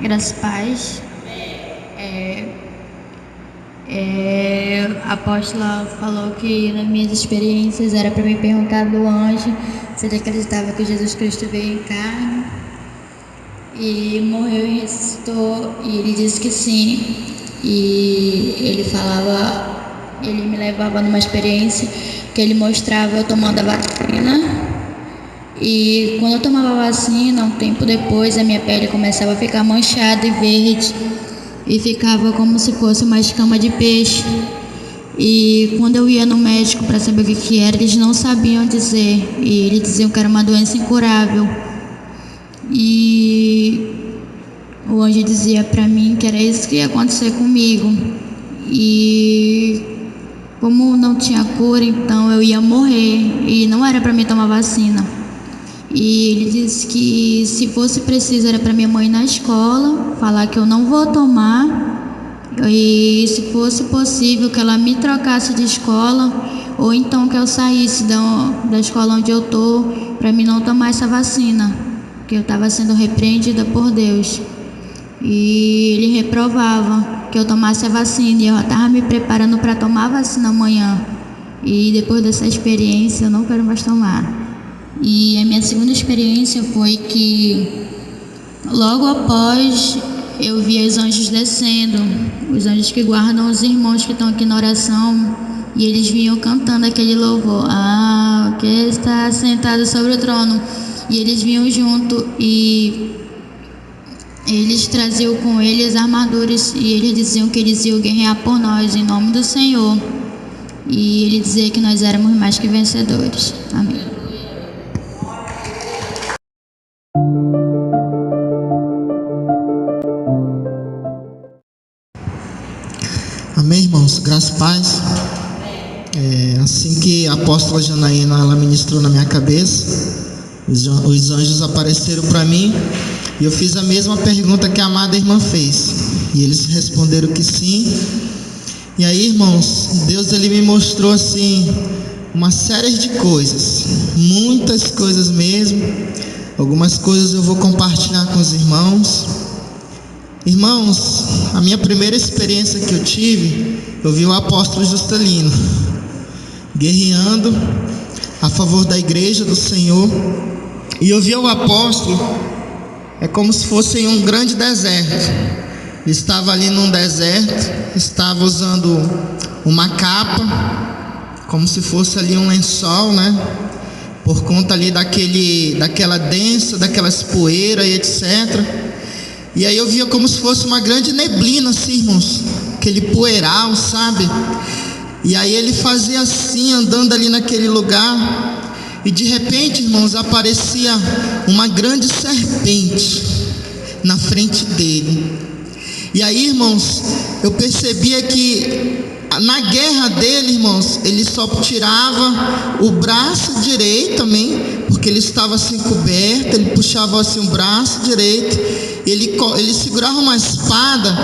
Graças e paz. A apóstola falou que nas minhas experiências era para me perguntar do anjo se ele acreditava que Jesus Cristo veio em carne e morreu e ressuscitou, e ele disse que sim. E ele me levava numa experiência que ele mostrava eu tomando a vacina. E quando eu tomava a vacina, um tempo depois, a minha pele começava a ficar manchada e verde. E ficava como se fosse uma escama de peixe. E quando eu ia no médico para saber o que era, eles não sabiam dizer. E eles diziam que era uma doença incurável. E o anjo dizia para mim que era isso que ia acontecer comigo. E como não tinha cura, então eu ia morrer. E não era para mim tomar vacina. E ele disse que se fosse preciso era para minha mãe ir na escola falar que eu não vou tomar, e se fosse possível que ela me trocasse de escola, ou então que eu saísse da escola onde eu tô para mim não tomar essa vacina, que eu estava sendo repreendida por Deus. E ele reprovava que eu tomasse a vacina, e eu estava me preparando para tomar a vacina amanhã. E depois dessa experiência eu não quero mais tomar. E a minha segunda experiência foi que logo após eu vi os anjos descendo, os anjos que guardam os irmãos que estão aqui na oração, e eles vinham cantando aquele louvor, o que está sentado sobre o trono, e eles vinham junto, e eles traziam com eles armaduras, e eles diziam que eles iam guerrear por nós em nome do Senhor, e ele dizia que nós éramos mais que vencedores. Amém. Amém, irmãos? Graças e paz. Assim que a apóstola Janaína ela ministrou na minha cabeça, os anjos apareceram para mim, e eu fiz a mesma pergunta que a amada irmã fez, e eles responderam que sim. E aí, irmãos, Deus ele me mostrou assim uma série de coisas, muitas coisas mesmo. Algumas coisas eu vou compartilhar com os irmãos. Irmãos, a minha primeira experiência que eu tive, eu vi o apóstolo Juscelino guerreando a favor da igreja do Senhor, e eu vi o apóstolo, como se fosse em um grande deserto. Ele estava ali num deserto, estava usando uma capa, como se fosse ali um lençol, por conta ali daquela densa, daquelas poeiras e etc. E aí eu via como se fosse uma grande neblina assim, irmãos, aquele poeiral, sabe? E aí ele fazia assim, andando ali naquele lugar, e de repente, irmãos, aparecia uma grande serpente na frente dele. E aí, irmãos, eu percebia que na guerra dele, irmãos, ele só tirava o braço direito também, porque ele estava assim coberto, ele puxava assim o braço direito, ele segurava uma espada,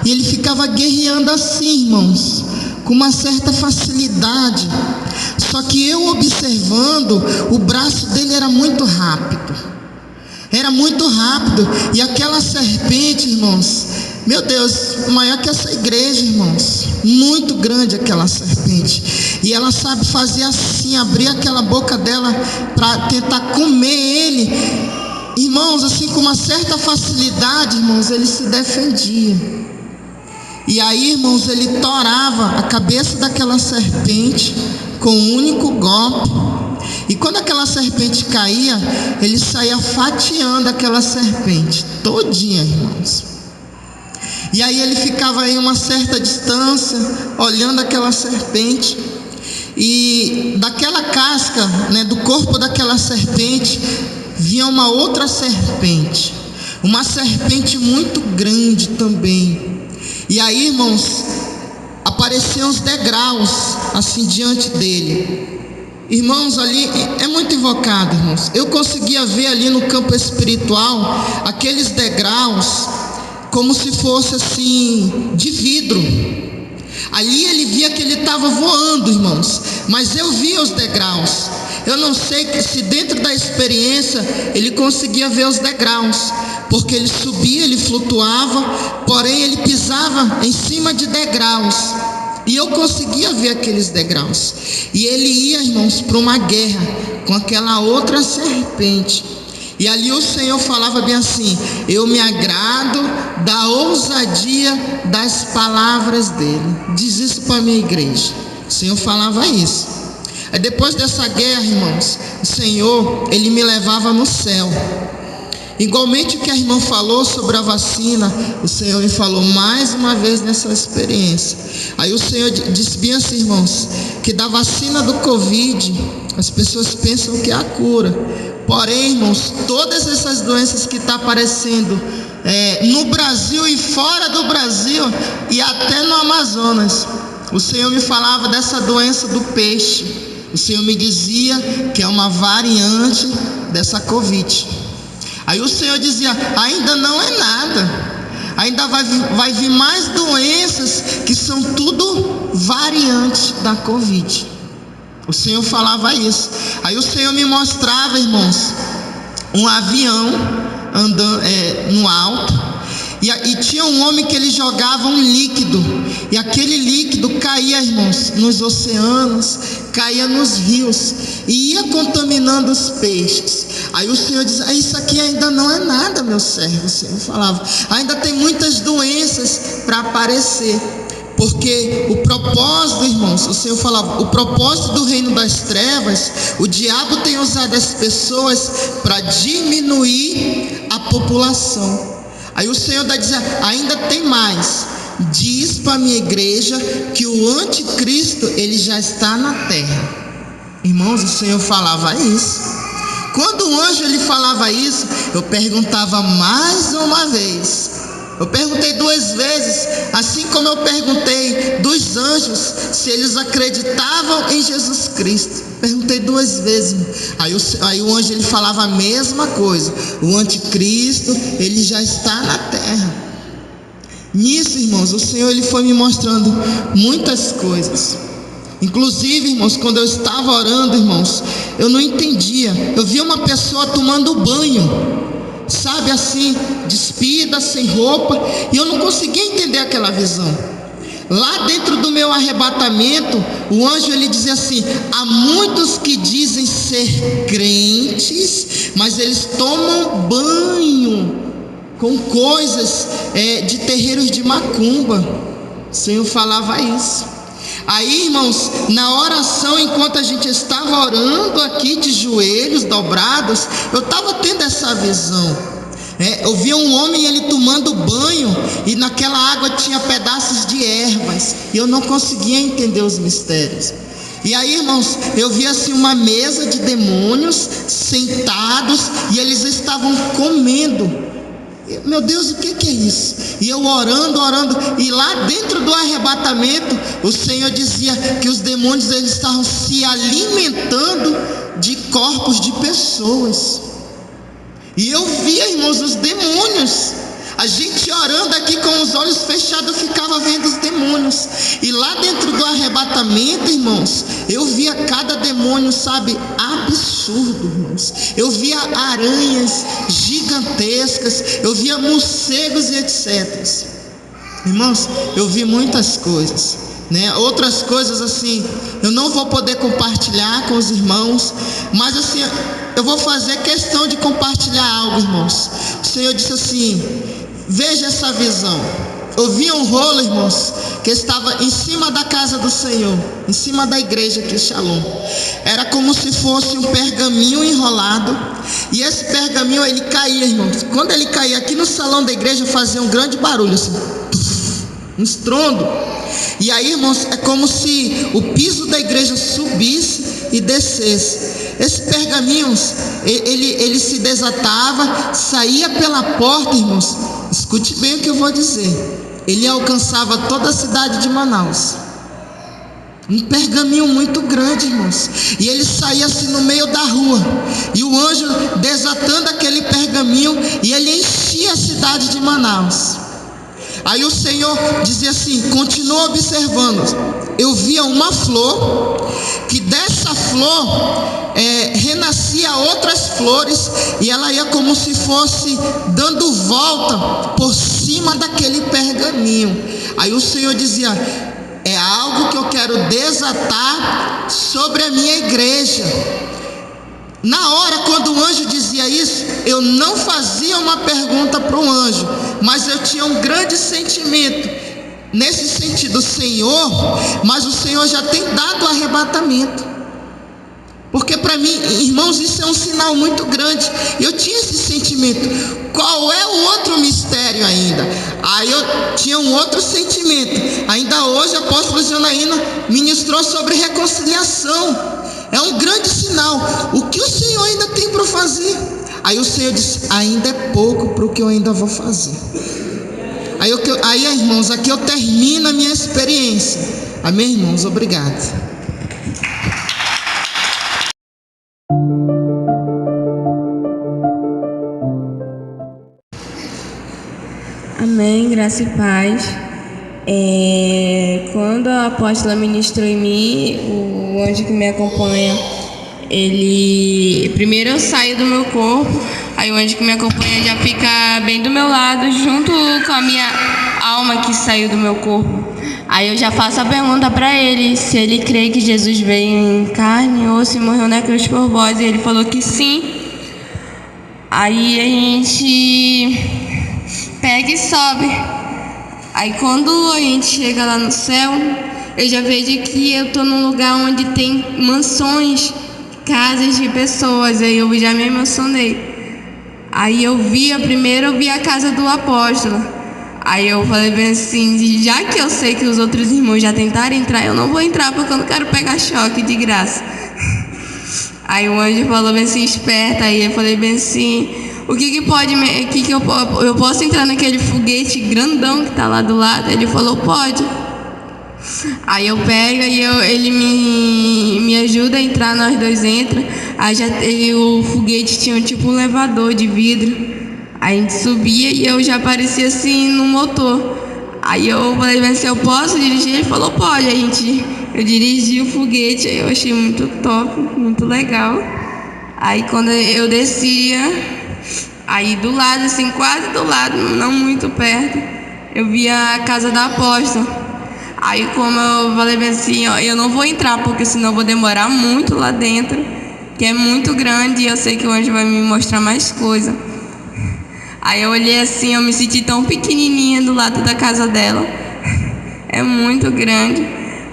e ele ficava guerreando assim, irmãos, com uma certa facilidade. Só que eu observando, o braço dele era muito rápido, e aquela serpente, irmãos, meu Deus, maior que essa igreja, irmãos, muito grande aquela serpente, e ela sabe fazer assim, abrir aquela boca dela para tentar comer ele, irmãos, assim com uma certa facilidade, irmãos, ele se defendia. E aí, irmãos, ele torava a cabeça daquela serpente com um único golpe. E quando aquela serpente caía, ele saía fatiando aquela serpente todinha, irmãos. E aí ele ficava em uma certa distância, olhando aquela serpente. E daquela casca, do corpo daquela serpente, vinha uma outra serpente. Uma serpente muito grande também. E aí, irmãos, apareciam os degraus assim diante dele. Irmãos, ali é muito invocado, irmãos. Eu conseguia ver ali no campo espiritual aqueles degraus como se fosse assim de vidro. Ali ele via que ele estava voando, irmãos, mas eu via os degraus. Eu não sei se dentro da experiência ele conseguia ver os degraus, porque ele subia, ele flutuava, porém ele pisava em cima de degraus, e eu conseguia ver aqueles degraus. E ele ia, irmãos, para uma guerra com aquela outra serpente. E ali o Senhor falava bem assim: eu me agrado da ousadia das palavras dele. Diz isso para a minha igreja. O Senhor falava isso. Aí depois dessa guerra, irmãos, o Senhor, ele me levava no céu. Igualmente o que a irmã falou sobre a vacina, o Senhor me falou mais uma vez nessa experiência. Aí o Senhor disse bem assim, irmãos, que da vacina do Covid, as pessoas pensam que é a cura. Porém, irmãos, todas essas doenças que estão aparecendo no Brasil e fora do Brasil, e até no Amazonas, o Senhor me falava dessa doença do peixe. O Senhor me dizia que é uma variante dessa Covid. Aí o Senhor dizia: ainda não é nada, ainda vai vir mais doenças que são tudo variantes da Covid. O Senhor falava isso. Aí o Senhor me mostrava, irmãos, um avião andando no alto, e tinha um homem que ele jogava um líquido, e aquele líquido caía, irmãos, nos oceanos, caía nos rios, e ia contaminando os peixes. Aí o Senhor diz: isso aqui ainda não é nada, meu servo. O Senhor falava: ainda tem muitas doenças para aparecer. Porque o propósito, irmãos, o Senhor falava, o propósito do reino das trevas, o diabo tem usado as pessoas para diminuir a população. Aí o Senhor está dizendo: ainda tem mais. Diz para a minha igreja que o anticristo, ele já está na terra. Irmãos, o Senhor falava isso. Quando o anjo ele falava isso, eu perguntava mais uma vez. Eu perguntei 2 vezes, assim como eu perguntei dos anjos se eles acreditavam em Jesus Cristo. Perguntei 2 vezes. Aí o anjo ele falava a mesma coisa: o anticristo, ele já está na terra. Nisso, irmãos, o Senhor ele foi me mostrando muitas coisas. Inclusive, irmãos, quando eu estava orando, irmãos, eu não entendia. Eu via uma pessoa tomando banho, sabe, assim, despida, sem roupa, e eu não conseguia entender aquela visão. Lá dentro do meu arrebatamento, o anjo ele dizia assim: há muitos que dizem ser crentes, mas eles tomam banho com coisas de terreiros de macumba. O Senhor falava isso. Aí, irmãos, na oração, enquanto a gente estava orando aqui de joelhos dobrados, eu estava tendo essa visão. Eu via um homem ele tomando banho, e naquela água tinha pedaços de ervas, e eu não conseguia entender os mistérios. E aí, irmãos, eu vi assim uma mesa de demônios sentados, e eles estavam comendo. Meu Deus, o que é isso? E eu orando, e lá dentro do arrebatamento, o Senhor dizia que os demônios eles estavam se alimentando de corpos de pessoas. E eu via, irmãos, os demônios. A gente orando aqui com os olhos fechados, eu ficava vendo os demônios. E lá dentro do arrebatamento, irmãos, eu via cada demônio, sabe, absurdo, irmãos. Eu via aranhas gigantescas, eu via morcegos e etc. Irmãos, eu vi muitas coisas, né? Outras coisas assim, eu não vou poder compartilhar com os irmãos, mas assim, eu vou fazer questão de compartilhar algo, irmãos. O Senhor disse assim: veja essa visão. Eu vi um rolo, irmãos, que estava em cima da casa do Senhor, em cima da igreja aqui, Shalom. Era como se fosse um pergaminho enrolado, e esse pergaminho ele caía, irmãos. Quando ele caía aqui no salão da igreja, fazia um grande barulho assim, um estrondo. E aí, irmãos, é como se o piso da igreja subisse e descesse. Esse pergaminho, ele se desatava, saía pela porta, irmãos. Escute bem o que eu vou dizer. Ele alcançava toda a cidade de Manaus. Um pergaminho muito grande, irmãos. E ele saía assim no meio da rua, e o anjo desatando aquele pergaminho, e ele enchia a cidade de Manaus. Aí o Senhor dizia assim: continua observando. Eu via uma flor, que dessa flor renascia outras flores e ela ia como se fosse dando volta por cima daquele pergaminho. Aí o Senhor dizia: é algo que eu quero desatar sobre a minha igreja. Na hora, quando o anjo dizia isso, eu não fazia uma pergunta para o anjo, mas eu tinha um grande sentimento, nesse sentido: Senhor, mas o Senhor já tem dado o arrebatamento. Porque para mim, irmãos, isso é um sinal muito grande. Eu tinha esse sentimento: qual é o outro mistério ainda? Aí eu tinha um outro sentimento. Ainda hoje a apóstola Janaína ministrou sobre reconciliação. É um grande sinal. O que o Senhor ainda tem para fazer? Aí o Senhor disse: ainda é pouco para o que eu ainda vou fazer. Aí, irmãos, aqui eu termino a minha experiência. Amém, irmãos? Obrigado. Amém, graça e paz. Quando a apóstola ministrou em mim, o anjo que me acompanha, primeiro eu saio do meu corpo, aí o anjo que me acompanha já fica bem do meu lado, junto com a minha alma que saiu do meu corpo. Aí eu já faço a pergunta para ele, se ele crê que Jesus veio em carne ou se morreu na cruz por vós, e ele falou que sim. Aí a gente pega e sobe. Aí quando a gente chega lá no céu, eu já vejo que eu tô num lugar onde tem mansões, casas de pessoas. Aí eu já me emocionei. Aí primeiro eu vi a casa do apóstolo. Aí eu falei bem assim: já que eu sei que os outros irmãos já tentaram entrar, eu não vou entrar porque eu não quero pegar choque de graça. Aí o anjo falou bem assim: esperta. Aí eu falei bem assim: o que pode, eu posso entrar naquele foguete grandão que tá lá do lado? Ele falou: pode. Aí eu pego e ele me ajuda a entrar, nós dois entra. Aí o foguete tinha tipo um elevador de vidro. Aí a gente subia e eu já aparecia assim no motor. Aí eu falei assim: eu posso dirigir? Ele falou: pode. Eu dirigi o foguete, aí eu achei muito top, muito legal. Aí quando eu descia, aí do lado, assim, quase do lado, não muito perto, eu via a casa da apóstola. Aí como eu falei bem assim: ó, eu não vou entrar porque senão eu vou demorar muito lá dentro, que é muito grande e eu sei que o anjo vai me mostrar mais coisa. Aí eu olhei assim, eu me senti tão pequenininha do lado da casa dela. É muito grande.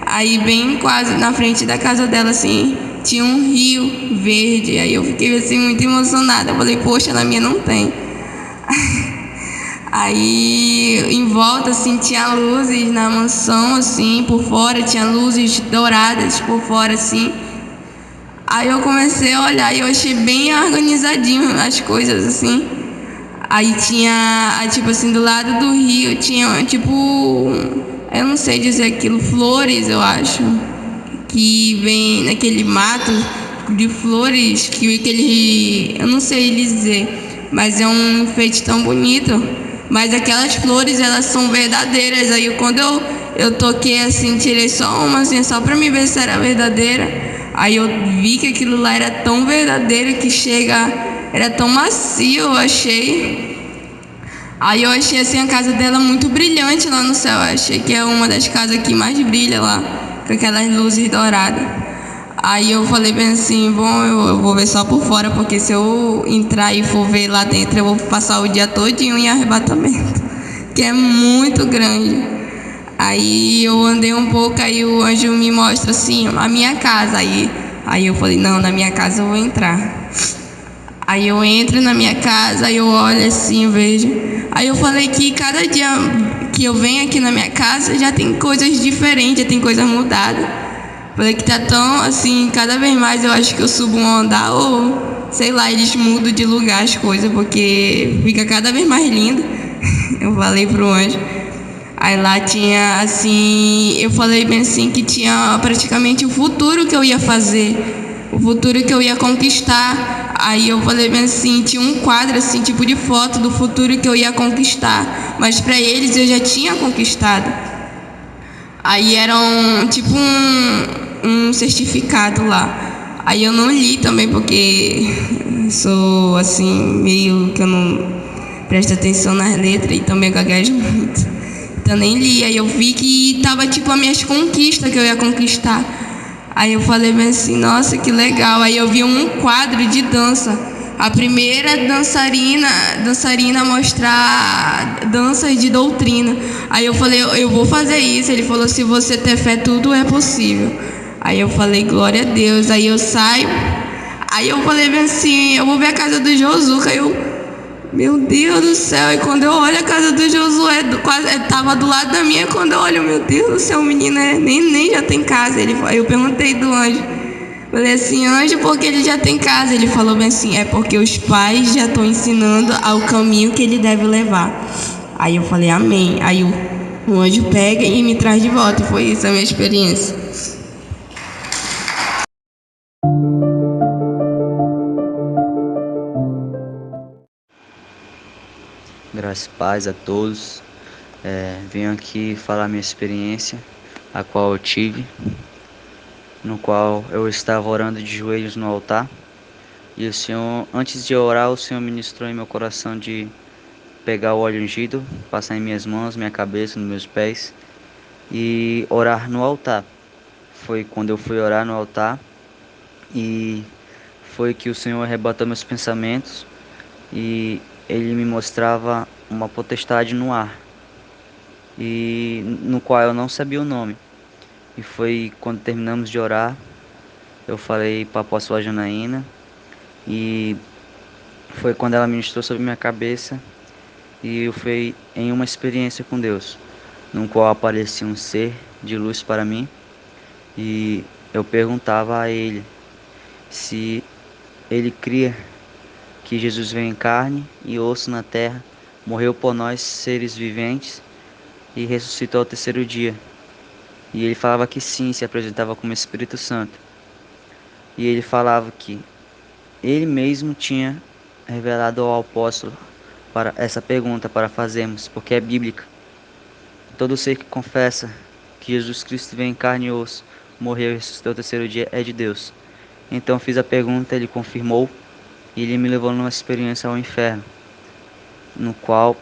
Aí bem quase na frente da casa dela, assim, tinha um rio verde. Aí eu fiquei assim muito emocionada. Eu falei: poxa, na minha não tem. Aí em volta assim tinha luzes na mansão, assim, por fora tinha luzes douradas por fora, assim. Aí eu comecei a olhar e eu achei bem organizadinho as coisas, assim. Aí tinha, tipo assim, do lado do rio tinha, tipo, eu não sei dizer aquilo, flores, eu acho, que vem naquele mato de flores, eu não sei dizer, mas é um enfeite tão bonito. Mas aquelas flores, elas são verdadeiras. Aí quando eu toquei assim, tirei só uma assim, só pra me ver se era verdadeira. Aí eu vi que aquilo lá era tão verdadeiro que era tão macio, eu achei. Aí eu achei assim a casa dela muito brilhante lá no céu. Eu achei que é uma das casas que mais brilha lá, com aquelas luzes douradas. Aí eu falei bem assim: bom, eu vou ver só por fora, porque se eu entrar e for ver lá dentro, eu vou passar o dia todinho em arrebatamento, que é muito grande. Aí eu andei um pouco, aí o anjo me mostra assim a minha casa. Aí eu falei: não, na minha casa eu vou entrar. Aí eu entro na minha casa, aí eu olho assim, eu vejo. Aí eu falei que cada dia que eu venho aqui na minha casa já tem coisas diferentes, já tem coisas mudadas. Falei que tá tão assim, cada vez mais eu acho que eu subo um andar ou sei lá, eles mudam de lugar as coisas, porque fica cada vez mais lindo. Eu falei pro anjo. Aí lá tinha assim, eu falei bem assim que tinha praticamente o futuro que eu ia fazer, o futuro que eu ia conquistar. Aí eu falei bem assim, tinha um quadro assim, tipo de foto do futuro que eu ia conquistar, mas para eles eu já tinha conquistado. Aí era tipo um certificado lá. Aí eu não li também porque sou assim, meio que eu não presto atenção nas letras e também gaguejo muito. Então nem li. Aí eu vi que tava tipo as minhas conquistas que eu ia conquistar. Aí eu falei bem assim, nossa, que legal. Aí eu vi um quadro de dança. A primeira dançarina a mostrar danças de doutrina. Aí eu falei, eu vou fazer isso. Ele falou, se você ter fé, tudo é possível. Aí eu falei, glória a Deus. Aí eu saio. Aí eu falei bem assim, eu vou ver a casa do Josuca. Aí meu Deus do céu. E quando eu olho a casa do Josué, tava do lado da minha. Quando eu olho, meu Deus do céu, o menino nem já tem casa. Eu perguntei do anjo. Falei assim, anjo, porque ele já tem casa? Ele falou bem assim, é porque os pais já estão ensinando ao caminho que ele deve levar. Aí eu falei, amém. Aí o anjo pega e me traz de volta. Foi isso a minha experiência. Graças e paz a todos. Venho aqui falar minha experiência, a qual eu tive, no qual eu estava orando de joelhos no altar. E o Senhor, antes de orar, o Senhor ministrou em meu coração de pegar o óleo ungido, passar em minhas mãos, minha cabeça, nos meus pés e orar no altar. Foi quando eu fui orar no altar e foi que o Senhor arrebatou meus pensamentos e Ele me mostrava uma potestade no ar, e no qual eu não sabia o nome. E foi quando terminamos de orar, eu falei para a apóstola Janaína, e foi quando ela ministrou sobre minha cabeça, e eu fui em uma experiência com Deus, no qual aparecia um ser de luz para mim, e eu perguntava a ele se ele cria que Jesus veio em carne e osso na terra, morreu por nós seres viventes e ressuscitou ao terceiro dia. E ele falava que sim, se apresentava como Espírito Santo. E ele falava que ele mesmo tinha revelado ao apóstolo para essa pergunta para fazermos, porque é bíblica. Todo ser que confessa que Jesus Cristo veio em carne e osso, morreu e ressuscitou ao terceiro dia é de Deus. Então fiz a pergunta, ele confirmou e ele me levou numa experiência ao inferno, no qual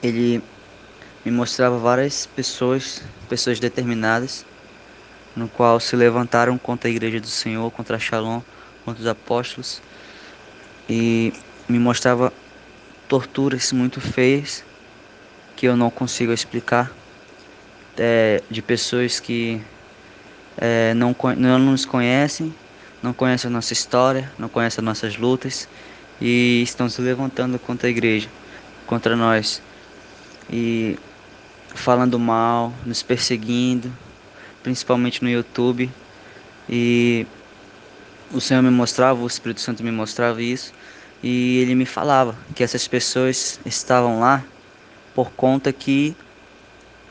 ele me mostrava várias pessoas determinadas, no qual se levantaram contra a igreja do Senhor, contra Shalom, contra os apóstolos, e me mostrava torturas muito feias que eu não consigo explicar, de pessoas que não nos conhecem, não conhecem a nossa história, não conhecem as nossas lutas e estão se levantando contra a igreja, contra nós, e falando mal, nos perseguindo, principalmente no YouTube. E o Senhor me mostrava, o Espírito Santo me mostrava isso, e ele me falava que essas pessoas estavam lá por conta que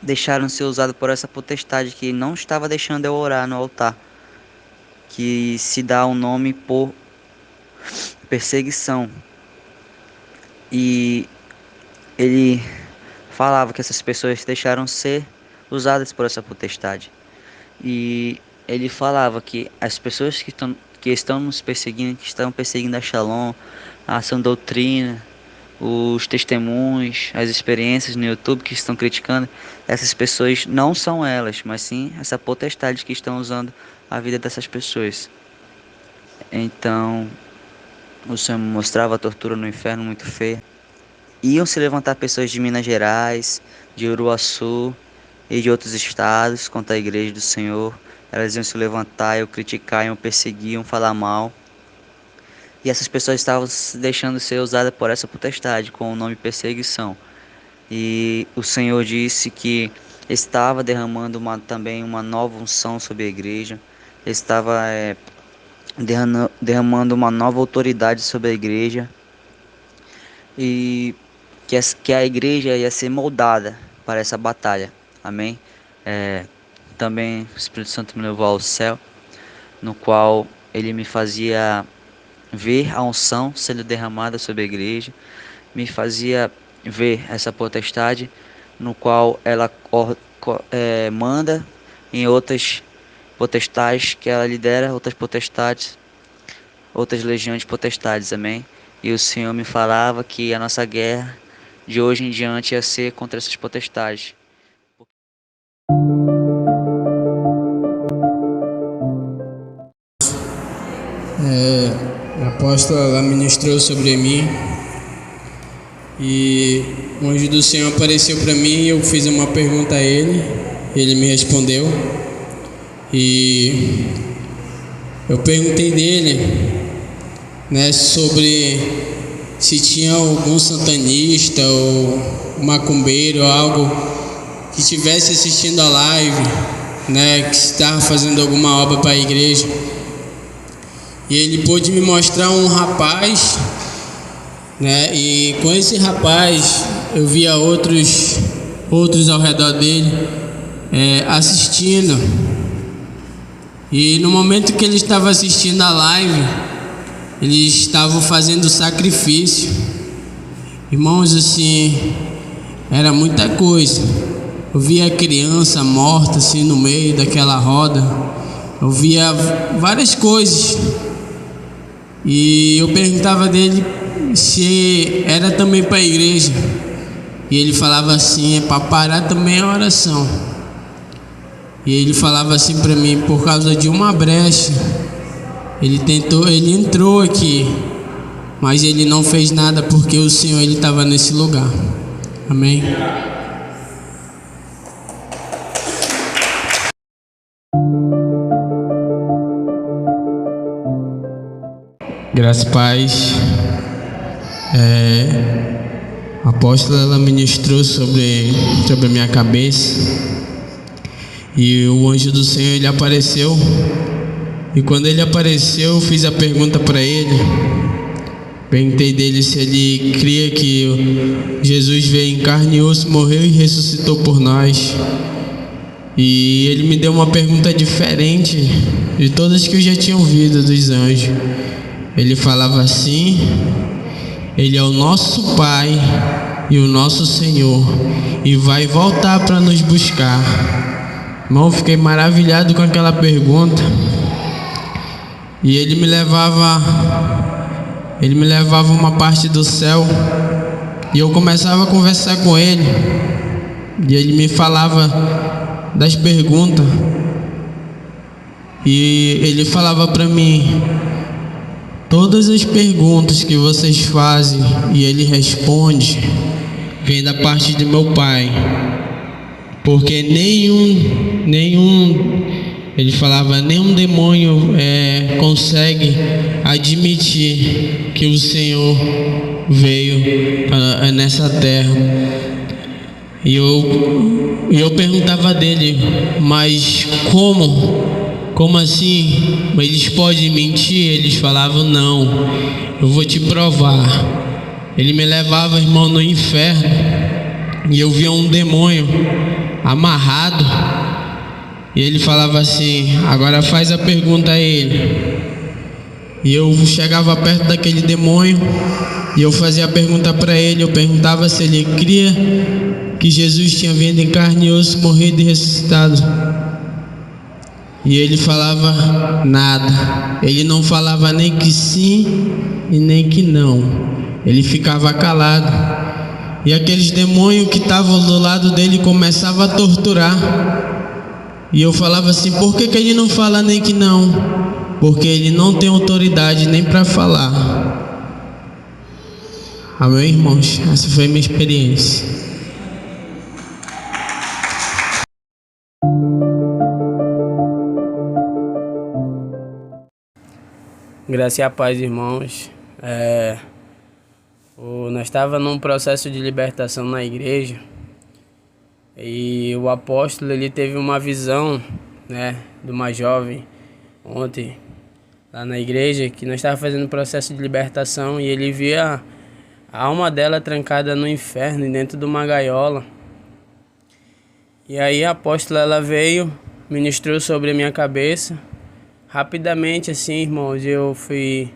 deixaram ser usadas por essa potestade que não estava deixando eu orar no altar, que se dá um nome por perseguição. E ele falava que essas pessoas deixaram ser usadas por essa potestade. E ele falava que as pessoas que estão nos perseguindo, que estão perseguindo a Shalom, a sã doutrina, os testemunhos, as experiências no YouTube que estão criticando, essas pessoas não são elas, mas sim essa potestade que estão usando a vida dessas pessoas. Então, o Senhor me mostrava a tortura no inferno muito feia. Iam se levantar pessoas de Minas Gerais, de Uruaçu e de outros estados contra a igreja do Senhor. Elas iam se levantar, iam criticar, iam perseguir, iam falar mal. E essas pessoas estavam se deixando ser usadas por essa potestade, com o nome perseguição. E o Senhor disse que estava derramando também uma nova unção sobre a igreja. Estava derramando uma nova autoridade sobre a igreja. E que a igreja ia ser moldada para essa batalha. Amém? Também o Espírito Santo me levou ao céu, no qual ele me fazia ver a unção sendo derramada sobre a igreja, me fazia ver essa potestade, no qual ela manda em outras potestades que ela lidera, outras potestades, outras legiões de potestades, amém? E o Senhor me falava que a nossa guerra de hoje em diante ia ser contra essas potestades. A apóstola ela ministrou sobre mim e o anjo do Senhor apareceu para mim e eu fiz uma pergunta a ele me respondeu e eu perguntei dele, né, sobre se tinha algum santanista ou macumbeiro ou algo que estivesse assistindo a live, né, que estava fazendo alguma obra para a igreja. E ele pôde me mostrar um rapaz, né? E com esse rapaz eu via outros ao redor dele assistindo. E no momento que ele estava assistindo a live, eles estavam fazendo sacrifício. Irmãos, assim, era muita coisa. Eu via criança morta assim no meio daquela roda. Eu via várias coisas. E eu perguntava dele se era também para a igreja. E ele falava assim, é para parar também a oração. E ele falava assim para mim, por causa de uma brecha, ele entrou aqui, mas ele não fez nada porque o Senhor ele estava nesse lugar. Amém. Graças e paz. A apóstola ela ministrou sobre a minha cabeça e o anjo do Senhor ele apareceu e quando ele apareceu eu fiz a pergunta para ele, perguntei dele se ele cria que Jesus veio em carne e osso, morreu e ressuscitou por nós. E ele me deu uma pergunta diferente de todas que eu já tinha ouvido dos anjos. Ele falava assim: Ele é o nosso Pai e o nosso Senhor e vai voltar para nos buscar. Irmão, eu fiquei maravilhado com aquela pergunta. E ele me levava uma parte do céu e eu começava a conversar com ele. E ele me falava das perguntas. E ele falava para mim: todas as perguntas que vocês fazem e ele responde, vem da parte de meu Pai. Porque ele falava, nenhum demônio consegue admitir que o Senhor veio nessa terra. E eu perguntava dele, mas como assim? Eles podem mentir? Eles falavam, não, eu vou te provar. Ele me levava, irmão, no inferno e eu via um demônio amarrado e ele falava assim, agora faz a pergunta a ele. E eu chegava perto daquele demônio e eu fazia a pergunta para ele. Eu perguntava se ele cria que Jesus tinha vindo em carne e osso, morrido e ressuscitado. E ele falava nada. Ele não falava nem que sim e nem que não. Ele ficava calado. E aqueles demônios que estavam do lado dele começavam a torturar. E eu falava assim, por que ele não fala nem que não? Porque ele não tem autoridade nem para falar. Amém, irmãos? Essa foi a minha experiência. Graça e a paz, irmãos. Nós estávamos num processo de libertação na igreja e o apóstolo ele teve uma visão, né, de uma jovem ontem lá na igreja, que nós estávamos fazendo um processo de libertação e ele via a alma dela trancada no inferno, dentro de uma gaiola. E aí a apóstola ela veio, ministrou sobre a minha cabeça. Rapidamente assim, irmãos, eu fui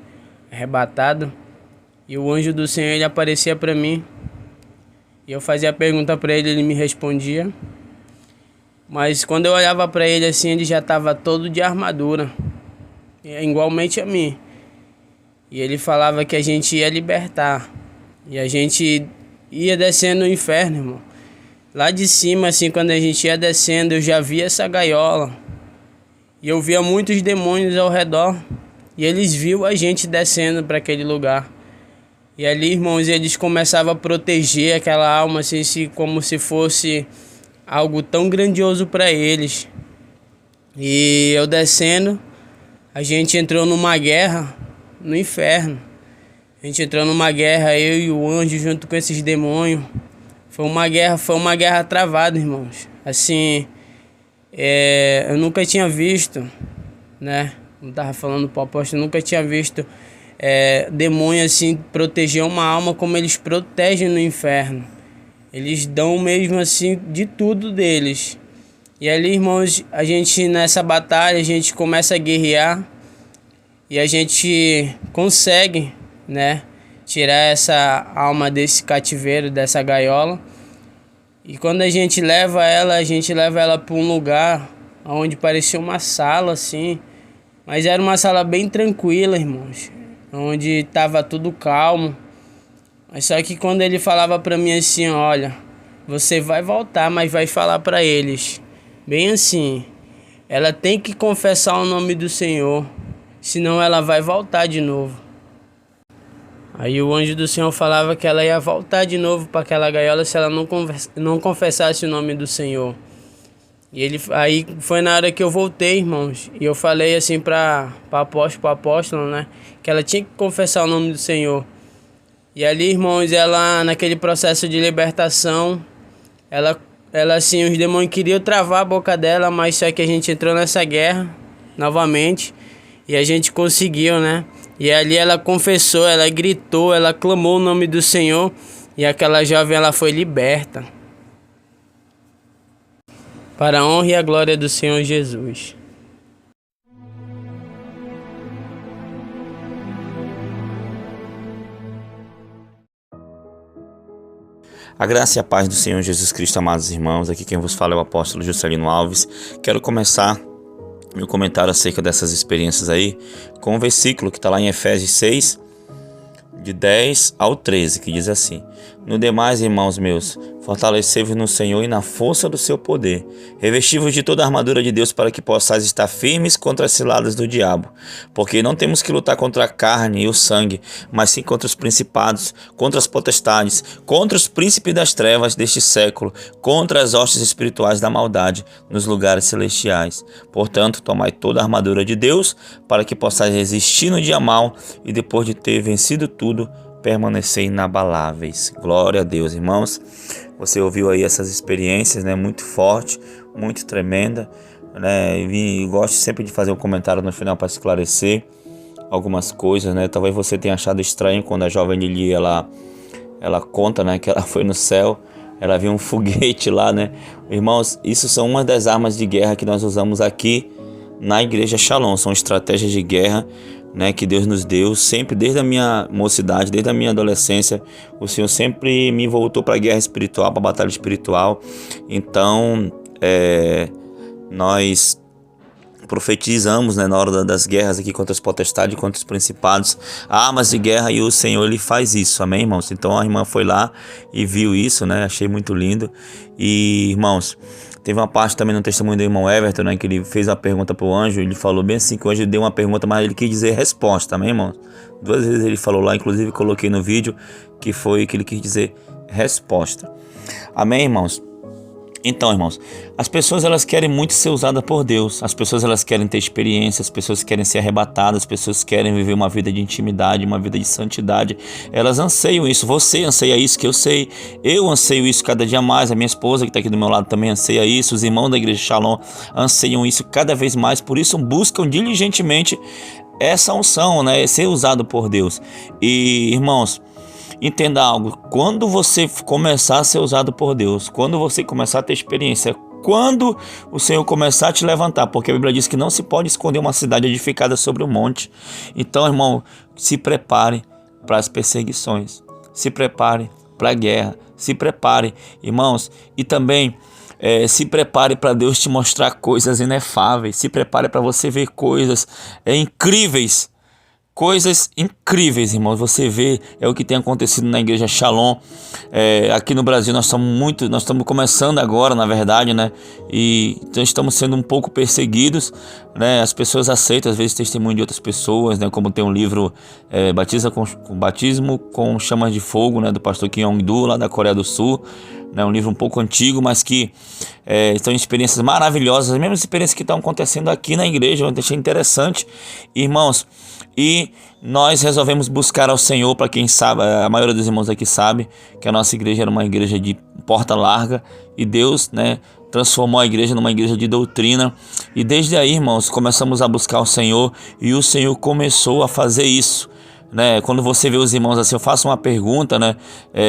arrebatado e o anjo do Senhor ele aparecia para mim. E eu fazia a pergunta para ele, ele me respondia. Mas quando eu olhava para ele assim, ele já estava todo de armadura, igualmente a mim. E ele falava que a gente ia libertar. E a gente ia descendo no inferno, irmão. Lá de cima, assim, quando a gente ia descendo, eu já via essa gaiola. E eu via muitos demônios ao redor. E eles viam a gente descendo para aquele lugar. E ali, irmãos, eles começavam a proteger aquela alma, assim, como se fosse algo tão grandioso para eles. E eu descendo, a gente entrou numa guerra no inferno. A gente entrou numa guerra, eu e o anjo junto com esses demônios. Foi uma guerra travada, irmãos. Assim, eu nunca tinha visto, né? Como estava falando pro apóstolo, eu nunca tinha visto demônio assim proteger uma alma como eles protegem no inferno. Eles dão mesmo assim de tudo deles. E ali, irmãos, a gente nessa batalha, a gente começa a guerrear e a gente consegue, né, tirar essa alma desse cativeiro, dessa gaiola. E quando a gente leva ela para um lugar onde parecia uma sala assim, mas era uma sala bem tranquila, irmãos, onde estava tudo calmo. Mas só que quando ele falava para mim assim, olha, você vai voltar, mas vai falar para eles, bem assim, ela tem que confessar o nome do Senhor, senão ela vai voltar de novo. Aí o anjo do Senhor falava que ela ia voltar de novo para aquela gaiola se ela não confessasse o nome do Senhor. E aí foi na hora que eu voltei, irmãos, e eu falei assim para apóstolo, né, que ela tinha que confessar o nome do Senhor. E ali, irmãos, ela naquele processo de libertação, ela assim, os demônios queriam travar a boca dela, mas só que a gente entrou nessa guerra novamente e a gente conseguiu, né? E ali ela confessou, ela gritou, ela clamou o nome do Senhor e aquela jovem ela foi liberta. Para a honra e a glória do Senhor Jesus. A graça e a paz do Senhor Jesus Cristo, amados irmãos. Aqui quem vos fala é o apóstolo Juscelino Alves. Quero começar meu comentário acerca dessas experiências aí com um versículo que está lá em Efésios 6, de 10 ao 13, que diz assim: no demais, irmãos meus, fortalecei-vos no Senhor e na força do seu poder. Revesti-vos de toda a armadura de Deus para que possais estar firmes contra as ciladas do diabo. Porque não temos que lutar contra a carne e o sangue, mas sim contra os principados, contra as potestades, contra os príncipes das trevas deste século, contra as hostes espirituais da maldade nos lugares celestiais. Portanto, tomai toda a armadura de Deus para que possais resistir no dia mau e depois de ter vencido tudo, permanecer inabaláveis. Glória a Deus, irmãos. Você ouviu aí essas experiências, né? Muito forte, muito tremenda, né? E gosto sempre de fazer um comentário no final para esclarecer algumas coisas, né? Talvez você tenha achado estranho quando a jovem Lili ela conta, né, que ela foi no céu, ela viu um foguete lá, né? Irmãos, isso são uma das armas de guerra que nós usamos aqui na Igreja Shalom. São estratégias de guerra, né, que Deus nos deu, sempre desde a minha mocidade, desde a minha adolescência, o Senhor sempre me voltou para a guerra espiritual, para a batalha espiritual. Então, nós profetizamos, né, na hora das guerras aqui contra as potestades, contra os principados, armas de guerra, e o Senhor ele faz isso, amém, irmãos? Então a irmã foi lá e viu isso, né, achei muito lindo. E, irmãos, teve uma parte também no testemunho do irmão Everton, né, que ele fez uma pergunta para o anjo. Ele falou bem assim, que o anjo deu uma pergunta, mas ele quis dizer resposta, amém, irmãos? 2 vezes ele falou lá, inclusive coloquei no vídeo, que foi que ele quis dizer resposta. Amém, irmãos? Então, irmãos, as pessoas elas querem muito ser usadas por Deus. As pessoas elas querem ter experiência, as pessoas querem ser arrebatadas, as pessoas querem viver uma vida de intimidade, uma vida de santidade. Elas anseiam isso. Você anseia isso, que eu sei. Eu anseio isso cada dia mais. A minha esposa que está aqui do meu lado também anseia isso. Os irmãos da Igreja Shalom anseiam isso cada vez mais. Por isso buscam diligentemente essa unção, né? Ser usado por Deus. E, irmãos, entenda algo: quando você começar a ser usado por Deus, quando você começar a ter experiência, quando o Senhor começar a te levantar, porque a Bíblia diz que não se pode esconder uma cidade edificada sobre um monte. Então, irmão, se prepare para as perseguições, se prepare para a guerra, se prepare, irmãos. E também Se prepare para Deus te mostrar coisas inefáveis. Se prepare para você ver coisas incríveis. Coisas incríveis, irmãos. Você vê, é o que tem acontecido na igreja Shalom. Aqui no Brasil nós estamos começando agora, na verdade, né? E então estamos sendo um pouco perseguidos, né? As pessoas aceitam às vezes testemunho de outras pessoas, né? Como tem um livro Batismo com Chamas de Fogo, né? Do pastor Kim Yong-do, lá da Coreia do Sul. É um livro um pouco antigo, mas que são experiências maravilhosas, as mesmas experiências que estão acontecendo aqui na igreja. Eu achei interessante, irmãos. E nós resolvemos buscar ao Senhor. Para quem sabe, a maioria dos irmãos aqui sabe que a nossa igreja era uma igreja de porta larga, e Deus, né, transformou a igreja numa igreja de doutrina. E desde aí, irmãos, começamos a buscar o Senhor, e o Senhor começou a fazer isso, né? Quando você vê os irmãos assim, eu faço uma pergunta, né?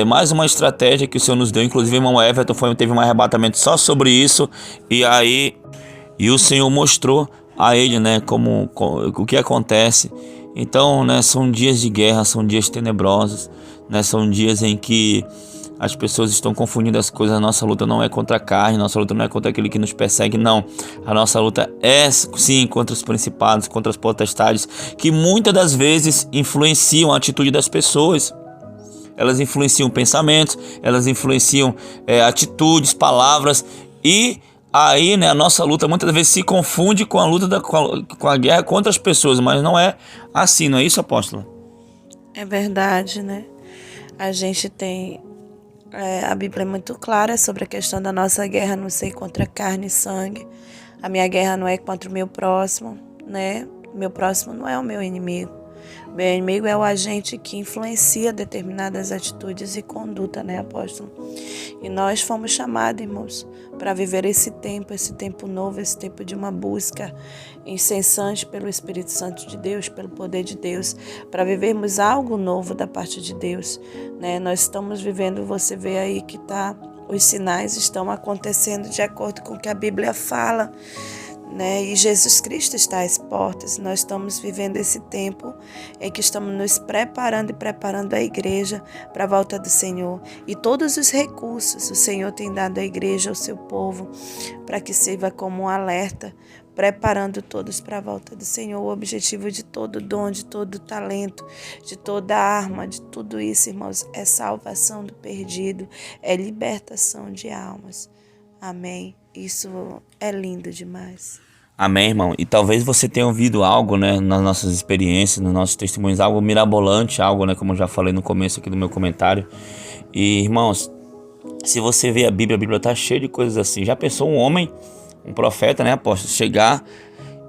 Mais uma estratégia que o Senhor nos deu. Inclusive o irmão Everton teve um arrebatamento só sobre isso, e o Senhor mostrou a ele, né, o que acontece. Então, né, são dias de guerra, são dias tenebrosos, né? São dias em que as pessoas estão confundindo as coisas. A nossa luta não é contra a carne, a nossa luta não é contra aquele que nos persegue, não. A nossa luta é sim contra os principados, contra as potestades, que muitas das vezes influenciam a atitude das pessoas. Elas influenciam pensamentos, elas influenciam atitudes, palavras, e aí, né, a nossa luta muitas vezes se confunde com a luta com a guerra contra as pessoas, mas não é assim, não é isso, apóstola? É verdade, né? A gente tem... a Bíblia é muito clara sobre a questão da nossa guerra não ser contra carne e sangue. A minha guerra não é contra o meu próximo, né? Meu próximo não é o meu inimigo. Meu inimigo é o agente que influencia determinadas atitudes e conduta, né, apóstolo? E nós fomos chamados, irmãos, para viver esse tempo novo, esse tempo de uma busca incessante pelo Espírito Santo de Deus, pelo poder de Deus, para vivermos algo novo da parte de Deus, né? Nós estamos vivendo, você vê aí que os sinais estão acontecendo de acordo com o que a Bíblia fala, né? E Jesus Cristo está às portas. Nós estamos vivendo esse tempo em que estamos nos preparando e preparando a igreja para a volta do Senhor. E todos os recursos o Senhor tem dado à igreja, ao seu povo, para que sirva como um alerta, preparando todos para a volta do Senhor. O objetivo de todo dom, de todo talento, de toda arma, de tudo isso, irmãos, é salvação do perdido, é libertação de almas. Amém. Isso é lindo demais. Amém, irmão. E talvez você tenha ouvido algo, né, nas nossas experiências, nos nossos testemunhos, algo mirabolante, algo, né, como eu já falei no começo aqui do meu comentário. E, irmãos, se você vê a Bíblia está cheia de coisas assim. Já pensou um homem, um profeta, né, apóstolo, chegar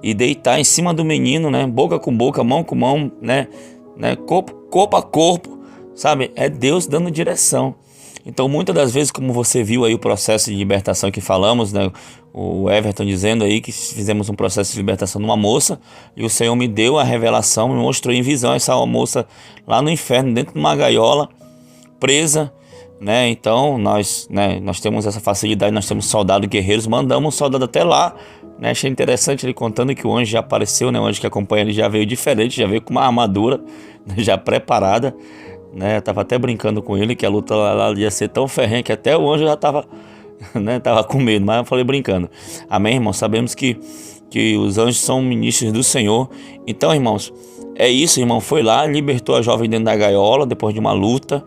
e deitar em cima do menino, né, boca com boca, mão com mão, né, corpo a corpo, sabe? É Deus dando direção. Então, muitas das vezes, como você viu aí o processo de libertação que falamos, né, o Everton dizendo aí que fizemos um processo de libertação numa moça, e o Senhor me deu a revelação, me mostrou em visão essa moça lá no inferno, dentro de uma gaiola, presa, né? Então, nós temos essa facilidade, nós temos soldados guerreiros, mandamos um soldado até lá, né? Achei interessante ele contando que o anjo já apareceu, né? O anjo que acompanha ele já veio diferente, já veio com uma armadura, já preparada, né? Eu tava até brincando com ele que a luta lá ia ser tão ferrenha que até o anjo já tava, né, tava com medo, mas eu falei brincando. Amém, irmãos? Sabemos que os anjos são ministros do Senhor. Então, irmãos, é isso, irmão. Foi lá, libertou a jovem dentro da gaiola depois de uma luta,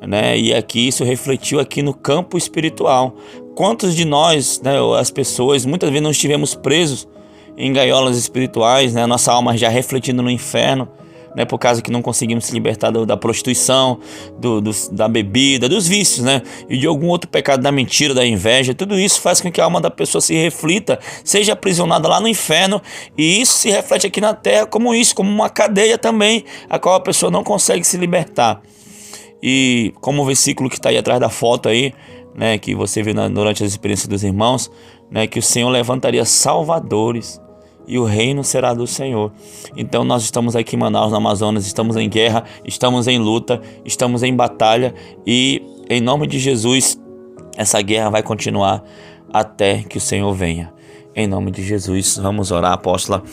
né? E aqui isso refletiu aqui no campo espiritual. Quantos de nós, né, as pessoas, muitas vezes não estivemos presos em gaiolas espirituais, né? Nossa alma já refletindo no inferno, né, por causa que não conseguimos se libertar da prostituição, da bebida, dos vícios, né, e de algum outro pecado, da mentira, da inveja. Tudo isso faz com que a alma da pessoa se reflita, seja aprisionada lá no inferno, e isso se reflete aqui na terra como uma cadeia também, a qual a pessoa não consegue se libertar. E como o versículo que está aí atrás da foto aí, né, que você viu durante as experiências dos irmãos, né, que o Senhor levantaria salvadores, e o reino será do Senhor. Então nós estamos aqui em Manaus, no Amazonas, estamos em guerra, estamos em luta, estamos em batalha, e em nome de Jesus essa guerra vai continuar até que o Senhor venha. Em nome de Jesus, vamos orar, apóstola.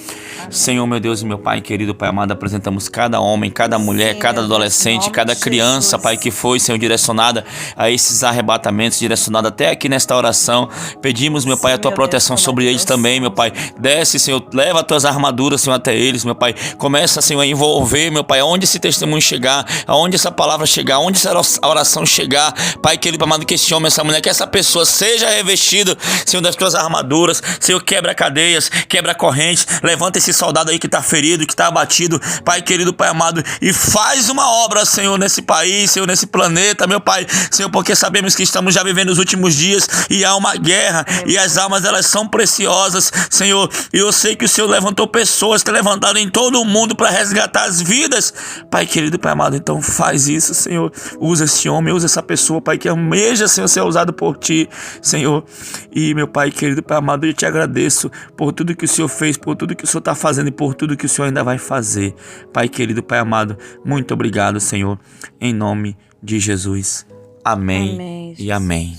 Senhor, meu Deus e meu Pai querido, Pai amado, apresentamos cada homem, cada mulher, Sim, cada meu Deus, adolescente, em nome cada de criança, Jesus. Pai, que foi, Senhor, direcionada a esses arrebatamentos, direcionada até aqui nesta oração. Pedimos, meu Pai, a Sim, Tua meu proteção Deus, sobre toma eles também, meu Pai. Desce, Senhor, leva as Tuas armaduras, Senhor, até eles, meu Pai. Começa, Senhor, a envolver, meu Pai, aonde esse testemunho chegar, aonde essa palavra chegar, aonde essa oração chegar, Pai querido, Pai amado, que esse homem, essa mulher, que essa pessoa seja revestida, Senhor, das Tuas armaduras. Senhor, quebra cadeias, quebra correntes, levanta esse soldado aí que está ferido, que está abatido, Pai querido, Pai amado, e faz uma obra, Senhor, nesse país, Senhor, nesse planeta, meu Pai, Senhor, porque sabemos que estamos já vivendo os últimos dias e há uma guerra e as almas, elas são preciosas, Senhor, e eu sei que o Senhor levantou pessoas, que levantaram em todo o mundo para resgatar as vidas, Pai querido, Pai amado, então faz isso, Senhor, usa esse homem, usa essa pessoa, Pai, que almeja, Senhor, ser usado por Ti, Senhor, e meu Pai querido, Pai amado, eu te agradeço por tudo que o Senhor fez, por tudo que o Senhor está fazendo e por tudo que o Senhor ainda vai fazer. Pai querido, Pai amado, muito obrigado, Senhor, em nome de Jesus. Amém, Amém, e amém.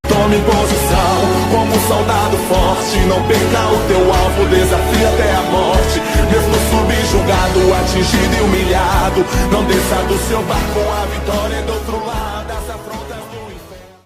Tome posição como um soldado forte. Não perca o teu alvo, desafia até a morte. Mesmo subjugado, atingido e humilhado, não desça do seu barco, a vitória é do outro lado.